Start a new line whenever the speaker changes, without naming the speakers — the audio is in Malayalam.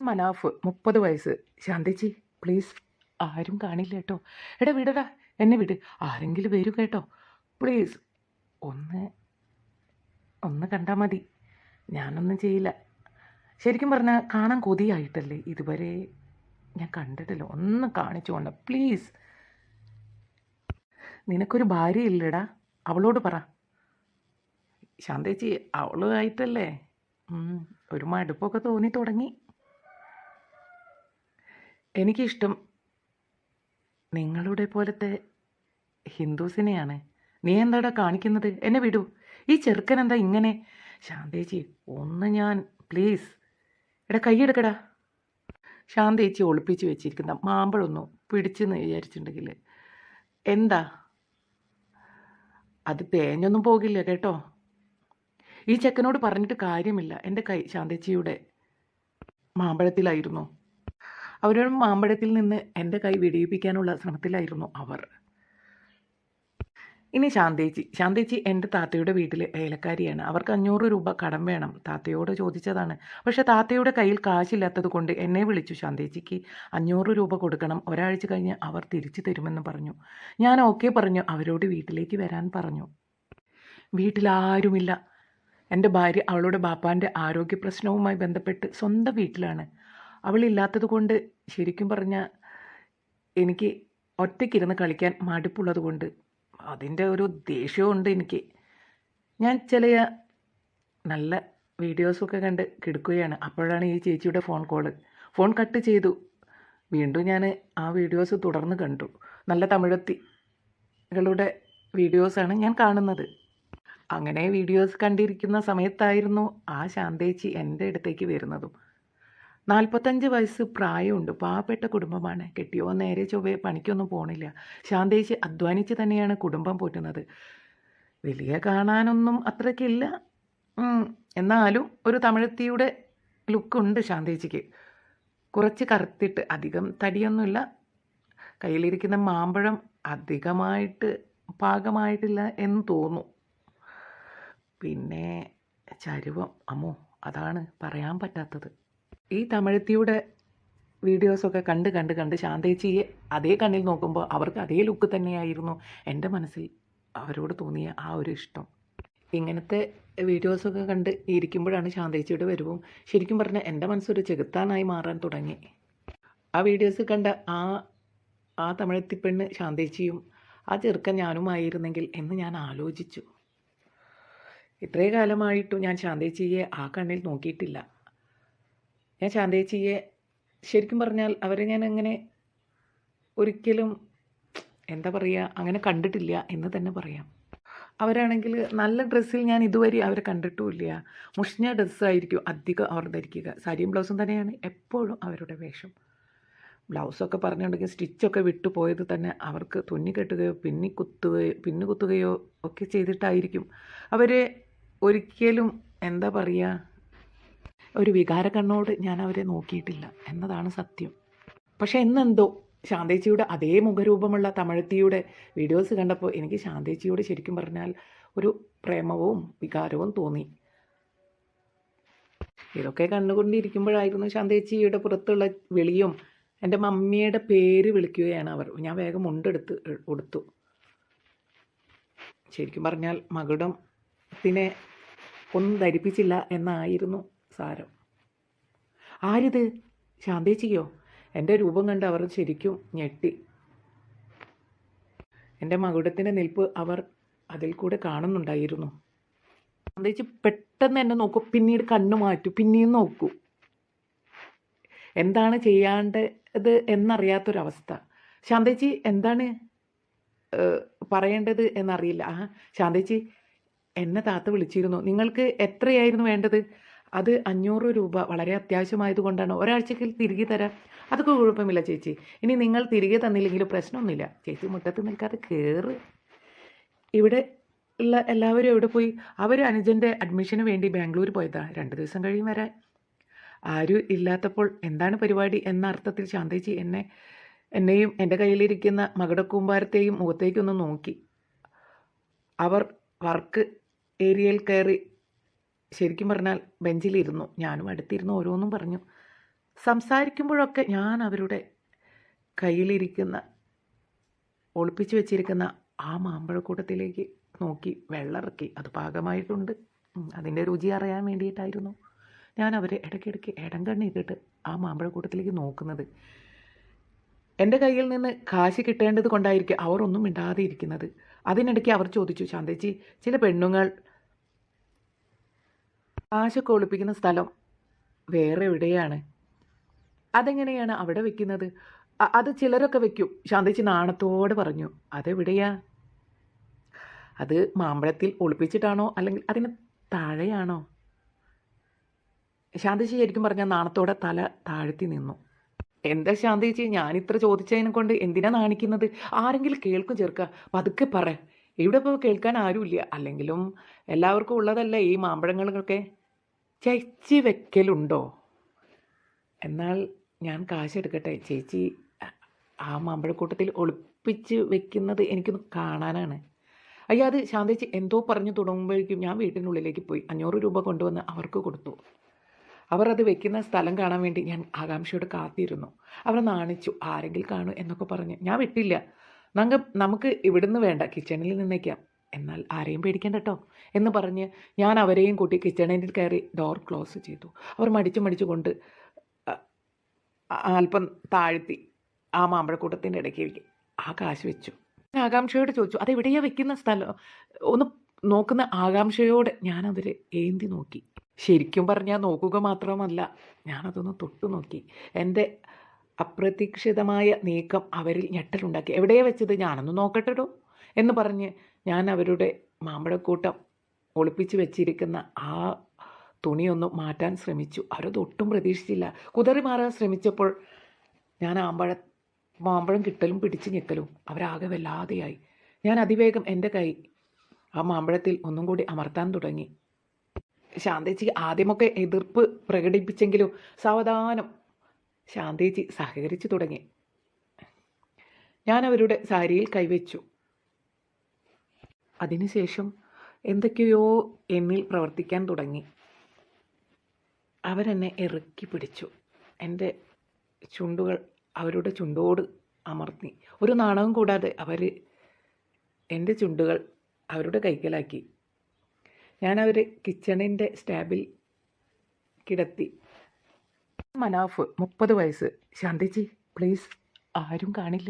മനാഫ് 30 വയസ്സ്. ശാന്തേച്ചി പ്ലീസ്, ആരും കാണില്ല കേട്ടോ. എടാ വിടടാ, എന്നെ വിട്. ആരെങ്കിലും വരൂ കേട്ടോ, പ്ലീസ്. ഒന്ന് ഒന്ന് കണ്ടാൽ മതി, ഞാനൊന്നും ചെയ്യില്ല. ശരിക്കും പറഞ്ഞാൽ കാണാൻ കൊതിയായിട്ടല്ലേ, ഇതുവരെ ഞാൻ കണ്ടിട്ടില്ല. ഒന്ന് കാണിച്ചു കൊണ്ട് പ്ലീസ്. നിനക്കൊരു ഭാര്യ ഇല്ലടാ, അവളോട് പറ. ശാന്തേച്ചി അവളുമായിട്ടല്ലേ ഒരു മടുപ്പൊക്കെ തോന്നി തുടങ്ങി. എനിക്കിഷ്ടം നിങ്ങളുടെ പോലത്തെ ഹിന്ദുസിനെയാണ്. നീ എന്താടാ കാണിക്കുന്നത്? എന്നെ വിടൂ. ഈ ചെറുക്കൻ എന്താ ഇങ്ങനെ? ശാന്തേച്ചി ഒന്ന് ഞാൻ പ്ലീസ്. എടാ കൈയെടുക്കടാ. ശാന്തേച്ചി ഒളിപ്പിച്ച് വെച്ചിരിക്കുന്ന മാമ്പഴമൊന്നും പിടിച്ചെന്ന് വിചാരിച്ചിട്ടുണ്ടെങ്കിൽ എന്താ, അത് തേഞ്ഞൊന്നും പോകില്ല കേട്ടോ. ഈ ചെക്കനോട് പറഞ്ഞിട്ട് കാര്യമില്ല. എൻ്റെ കൈ ശാന്തേച്ചിയുടെ മാമ്പഴത്തിലായിരുന്നു. അവരുടെ മാമ്പഴത്തിൽ നിന്ന് എൻ്റെ കൈ വെടിയിപ്പിക്കാനുള്ള ശ്രമത്തിലായിരുന്നു അവർ. ഇനി ശാന്തേച്ചി എൻ്റെ താത്തയുടെ വീട്ടിലെ ഏലക്കാരിയാണ്. അവർക്ക് 500 രൂപ കടം വേണം. താത്തയോട് ചോദിച്ചതാണ്. പക്ഷേ താത്തയുടെ കയ്യിൽ കാശില്ലാത്തത് കൊണ്ട് എന്നെ വിളിച്ചു. ശാന്തേച്ചിക്ക് 500 രൂപ കൊടുക്കണം, ഒരാഴ്ച കഴിഞ്ഞ് അവർ തിരിച്ചു തരുമെന്ന് പറഞ്ഞു. ഞാൻ ഓക്കെ പറഞ്ഞു. അവരോട് വീട്ടിലേക്ക് വരാൻ പറഞ്ഞു. വീട്ടിലാരുമില്ല. എൻ്റെ ഭാര്യ അവളുടെ ബാപ്പാൻ്റെ ആരോഗ്യ പ്രശ്നവുമായി ബന്ധപ്പെട്ട് സ്വന്തം വീട്ടിലാണ്. അവളില്ലാത്തത് കൊണ്ട് ശരിക്കും പറഞ്ഞാൽ എനിക്ക് ഒറ്റയ്ക്കിരുന്ന് കളിക്കാൻ മടുപ്പുള്ളത് കൊണ്ട് അതിൻ്റെ ഒരു ദേഷ്യമുണ്ട് എനിക്ക്. ഞാൻ ചില നല്ല വീഡിയോസൊക്കെ കണ്ട് കിടക്കുകയാണ്. അപ്പോഴാണ് ഈ ചേച്ചിയുടെ ഫോൺ കട്ട് ചെയ്തു. വീണ്ടും ഞാൻ ആ വീഡിയോസ് തുടർന്ന് കണ്ടു. നല്ല തമിഴത്തികളുടെ വീഡിയോസാണ് ഞാൻ കാണുന്നത്. അങ്ങനെ വീഡിയോസ് കണ്ടിരിക്കുന്ന സമയത്തായിരുന്നു ആ ശാന്തേച്ചി എൻ്റെ അടുത്തേക്ക് വരുന്നതും. 45 വയസ്സ് പ്രായമുണ്ട്. പാവപ്പെട്ട കുടുംബമാണ്. കെട്ടിയോ നേരെ ചൊവ്വേ പണിക്കൊന്നും പോണില്ല. ശാന്തേച്ചി അധ്വാനിച്ച് തന്നെയാണ് കുടുംബം പോറ്റുന്നത്. വലിയ കാണാനൊന്നും അത്രയ്ക്കില്ല, എന്നാലും ഒരു തമിഴത്തിയുടെ ലുക്കുണ്ട് ശാന്തേച്ചിക്ക്. കുറച്ച് കറുത്തിട്ട്, അധികം തടിയൊന്നുമില്ല. കയ്യിലിരിക്കുന്ന മാമ്പഴം അധികമായിട്ട് പാകമായിട്ടില്ല എന്ന് തോന്നുന്നു. പിന്നെ ചരുവം, അമ്മോ, അതാണ് പറയാൻ പറ്റാത്തത്. ഈ തമിഴത്തിയുടെ വീഡിയോസൊക്കെ കണ്ട് ശാന്തേച്ചിയെ അതേ കണ്ണിൽ നോക്കുമ്പോൾ അവർക്ക് അതേ ലുക്ക് തന്നെയായിരുന്നു എൻ്റെ മനസ്സിൽ അവരോട് തോന്നിയ ആ ഒരു ഇഷ്ടം. ഇങ്ങനത്തെ വീഡിയോസൊക്കെ കണ്ട് ഇരിക്കുമ്പോഴാണ് ശാന്തേച്ചിയുടെ വരവും. ശരിക്കും പറഞ്ഞാൽ എൻ്റെ മനസ്സൊരു ചെകുത്താനായി മാറാൻ തുടങ്ങി. ആ വീഡിയോസ് കണ്ട ആ തമിഴത്തി പെണ്ണ് ശാന്തേച്ചിയും ആ ചെറുക്കൻ ഞാനുമായിരുന്നെങ്കിൽ എന്ന് ഞാൻ ആലോചിച്ചു. ഇത്രേ കാലമായിട്ടും ഞാൻ ശാന്തേച്ചിയെ ആ കണ്ണിൽ നോക്കിയിട്ടില്ല. ഞാൻ ശാന്തേച്ചിയെ ശരിക്കും പറഞ്ഞാൽ അവരെ ഞാൻ അങ്ങനെ ഒരിക്കലും എന്താ പറയുക, അങ്ങനെ കണ്ടിട്ടില്ല എന്ന് തന്നെ പറയാം. അവരാണെങ്കിൽ നല്ല ഡ്രസ്സിൽ ഞാൻ ഇതുവരെ അവരെ കണ്ടിട്ടുമില്ല. മുഷിഞ്ഞ ഡ്രസ്സായിരിക്കും അധികം അവർ ധരിക്കുക. സാരിയും ബ്ലൗസും തന്നെയാണ് എപ്പോഴും അവരുടെ വേഷം. ബ്ലൗസൊക്കെ പറഞ്ഞിട്ടുണ്ടെങ്കിൽ സ്റ്റിച്ചൊക്കെ വിട്ടുപോയത് തന്നെ അവർക്ക് തുന്നി കെട്ടുകയോ പിന്നു കുത്തുകയോ ഒക്കെ ചെയ്തിട്ടായിരിക്കും. അവരെ ഒരിക്കലും എന്താ പറയുക, ഒരു വികാര കണ്ണോട് ഞാൻ അവരെ നോക്കിയിട്ടില്ല എന്നതാണ് സത്യം. പക്ഷേ എന്നെന്തോ ശാന്തേച്ചിയുടെ അതേ മുഖരൂപമുള്ള തമിഴത്തിയുടെ വീഡിയോസ് കണ്ടപ്പോൾ എനിക്ക് ശാന്തേച്ചിയോട് ശരിക്കും പറഞ്ഞാൽ ഒരു പ്രേമവും വികാരവും തോന്നി. ഇതൊക്കെ കണ്ടുകൊണ്ടിരിക്കുമ്പോഴായിരുന്നു ശാന്തേച്ചിയുടെ പുറത്തുള്ള വിളിയും. എൻ്റെ മമ്മിയുടെ പേര് വിളിക്കുകയാണ് അവർ. ഞാൻ വേഗം മുണ്ടെടുത്ത് കൊടുത്തു. ശരിക്കും പറഞ്ഞാൽ മകുടത്തിനെ ഒന്നും ധരിപ്പിച്ചില്ല എന്നായിരുന്നു സാരം. ആരിത്? ശാന്തേച്ചിക്കോ? എൻ്റെ രൂപം കണ്ട് അവർ ശരിക്കും ഞെട്ടി. എൻ്റെ മകുടത്തിൻ്റെ നിൽപ്പ് അവർ അതിൽ കൂടെ കാണുന്നുണ്ടായിരുന്നു. ശാന്തേച്ചി പെട്ടെന്ന് എന്നെ നോക്കും, പിന്നീട് കണ്ണു മാറ്റും, പിന്നെയും നോക്കൂ. എന്താണ് ചെയ്യാണ്ടത് എന്നറിയാത്തൊരവസ്ഥ. ശാന്തേച്ചി എന്താണ് പറയേണ്ടത് എന്നറിയില്ല. ശാന്തേച്ചി, എന്നെ താത്ത വിളിച്ചിരുന്നു. നിങ്ങൾക്ക് എത്രയായിരുന്നു വേണ്ടത്? അത് 500 രൂപ വളരെ അത്യാവശ്യമായതുകൊണ്ടാണ്. ഒരാഴ്ചയ്ക്ക് തിരികെ തരാം. അതൊക്കെ കുഴപ്പമില്ല ചേച്ചി. ഇനി നിങ്ങൾ തിരികെ തന്നില്ലെങ്കിലും പ്രശ്നമൊന്നുമില്ല. ചേച്ചി മുറ്റത്ത് നിൽക്കാതെ കയറ്. ഇവിടെ ഉള്ള എല്ലാവരും എവിടെ പോയി? അവർ അനുജൻ്റെ അഡ്മിഷന് വേണ്ടി ബാംഗ്ലൂർ പോയതാ. 2 ദിവസം കഴിയും വരാൻ. ആരും ഇല്ലാത്തപ്പോൾ എന്താണ് പരിപാടി എന്ന അർത്ഥത്തിൽ ശാന്തേച്ചി എന്നെയും എൻ്റെ കയ്യിലിരിക്കുന്ന മകുടക്കൂമ്പാരത്തെയും മുഖത്തേക്കൊന്ന് നോക്കി. അവർ വർക്ക് ഏരിയയിൽ കയറി ശരിക്കും പറഞ്ഞാൽ ബെഞ്ചിലിരുന്നു. ഞാനും അടുത്തിരുന്ന് ഓരോന്നും പറഞ്ഞു. സംസാരിക്കുമ്പോഴൊക്കെ ഞാൻ അവരുടെ കയ്യിലിരിക്കുന്ന ഒളിപ്പിച്ചു വെച്ചിരിക്കുന്ന ആ മാമ്പഴക്കൂട്ടത്തിലേക്ക് നോക്കി വെള്ളമിറക്കി. അത് പാകമായിട്ടുണ്ട്, അതിൻ്റെ രുചി അറിയാൻ വേണ്ടിയിട്ടായിരുന്നു ഞാൻ അവരെ ഇടയ്ക്കിടയ്ക്ക് ഇടം കണ്ണിട്ടിട്ട് ആ മാമ്പഴക്കൂട്ടത്തിലേക്ക് നോക്കുന്നത്. എൻ്റെ കയ്യിൽ നിന്ന് കാശ് കിട്ടേണ്ടത് കൊണ്ടായിരിക്കും അവർ ഒന്നും മിണ്ടാതെ ഇരിക്കുന്നത്. അതിനിടയ്ക്ക് അവർ ചോദിച്ചു, ശാന്തേച്ചി, ചില പെണ്ണുങ്ങൾ കാശൊക്കെ ഒളിപ്പിക്കുന്ന സ്ഥലം വേറെ എവിടെയാണ്, അതെങ്ങനെയാണ് അവിടെ വെക്കുന്നത്? അത് ചിലരൊക്കെ വെക്കും. ശാന്തേച്ചി നാണത്തോടെ പറഞ്ഞു. അതെവിടെയാ? അത് മാമ്പഴത്തിൽ ഒളിപ്പിച്ചിട്ടാണോ അല്ലെങ്കിൽ അതിന് താഴെയാണോ? ശാന്തേച്ചി ശരിക്കും പറഞ്ഞാൽ നാണത്തോടെ തല താഴ്ത്തി നിന്നു. എന്താ ശാന്തേച്ചി, ഞാനിത്ര ചോദിച്ചതിനെ കൊണ്ട് എന്തിനാ നാണിക്കുന്നത്? ആരെങ്കിലും കേൾക്കും ചെറുക്ക, പതുക്കെ പറ. ഇവിടെ ഇപ്പോൾ കേൾക്കാൻ ആരുമില്ല. അല്ലെങ്കിലും എല്ലാവർക്കും ഉള്ളതല്ല ഈ മാമ്പഴങ്ങളൊക്കെ. ചേച്ചി വെക്കലുണ്ടോ? എന്നാൽ ഞാൻ കാശെടുക്കട്ടെ. ചേച്ചി ആ മാമ്പഴക്കൂട്ടത്തിൽ ഒളിപ്പിച്ച് വെക്കുന്നത് എനിക്കൊന്ന് കാണാനാണ്. അയ്യോ, അത് ശാന്തേച്ചി എന്തോ പറഞ്ഞു തുടങ്ങുമ്പോഴേക്കും ഞാൻ വീട്ടിനുള്ളിലേക്ക് പോയി 500 രൂപ കൊണ്ടുവന്ന് അവർക്ക് കൊടുത്തു. അവർ അത് വെക്കുന്ന സ്ഥലം കാണാൻ വേണ്ടി ഞാൻ ആകാംക്ഷയോട് കാത്തിരുന്നു. അവർ നാണിച്ചു, ആരെങ്കിലും കാണും എന്നൊക്കെ പറഞ്ഞ്. ഞാൻ വിട്ടില്ല. നമുക്ക് ഇവിടുന്ന് വേണ്ട, കിച്ചണിൽ നിന്നേക്കാം. എന്നാൽ ആരെയും പേടിക്കണ്ട കേട്ടോ എന്ന് പറഞ്ഞ് ഞാൻ അവരെയും കൂട്ടി കിച്ചണിൽ കയറി ഡോർ ക്ലോസ് ചെയ്തു. അവർ മടിച്ചു കൊണ്ട് അല്പം താഴ്ത്തി ആ മാമ്പഴക്കൂട്ടത്തിൻ്റെ ഇടയ്ക്ക് ആ കാശ് വെച്ചു. ഞാൻ ആകാംക്ഷയോട് ചോദിച്ചു, അതെവിടെയാ വെക്കുന്ന സ്ഥലം ഒന്ന് നോക്കുന്ന ആകാംക്ഷയോടെ ഞാൻ അവരെ ഏന്തി നോക്കി. ശരിക്കും പറഞ്ഞാൽ നോക്കുക മാത്രമല്ല, ഞാനതൊന്ന് തൊട്ടു നോക്കി. എൻ്റെ അപ്രതീക്ഷിതമായ നീക്കം അവരിൽ ഞെട്ടലുണ്ടാക്കി. എവിടെയാ വെച്ചത്, ഞാനൊന്ന് നോക്കട്ടെടോ എന്ന് പറഞ്ഞ് ഞാൻ അവരുടെ മാമ്പഴക്കൂട്ടം ഒളിപ്പിച്ച് വെച്ചിരിക്കുന്ന ആ തുണിയൊന്ന് മാറ്റാൻ ശ്രമിച്ചു. അവരത് ഒട്ടും പ്രതീക്ഷിച്ചില്ല. കുതറി മാറാൻ ശ്രമിച്ചപ്പോൾ ഞാൻ മാമ്പഴം കിട്ടലും പിടിച്ച് ഞെക്കലും അവരാകെ വല്ലാതെയായി. ഞാൻ അതിവേഗം എൻ്റെ കൈ ആ മാമ്പഴത്തിൽ ഒന്നും കൂടി അമർത്താൻ തുടങ്ങി. ശാന്തേച്ചി ആദ്യമൊക്കെ എതിർപ്പ് പ്രകടിപ്പിച്ചെങ്കിലും സാവധാനം ശാന്തേച്ചി സഹകരിച്ചു തുടങ്ങി. ഞാൻ അവരുടെ സാരിയിൽ കൈവച്ചു. അതിനുശേഷം എന്തൊക്കെയോ എന്നിൽ പ്രവർത്തിക്കാൻ തുടങ്ങി. അവരെന്നെ ഇറുക്കി പിടിച്ചു. എൻ്റെ ചുണ്ടുകൾ അവരുടെ ചുണ്ടോട് അമർത്തി. ഒരു നാണവും കൂടാതെ അവർ എൻ്റെ ചുണ്ടുകൾ അവരുടെ കൈക്കലാക്കി. ഞാൻ അവരെ കിച്ചണിൻ്റെ സ്റ്റാബിൽ കിടത്തി. മനാഫ്, 30 വയസ്സ്. ശാന്തേച്ചി പ്ലീസ്, ആരും കാണില്ല.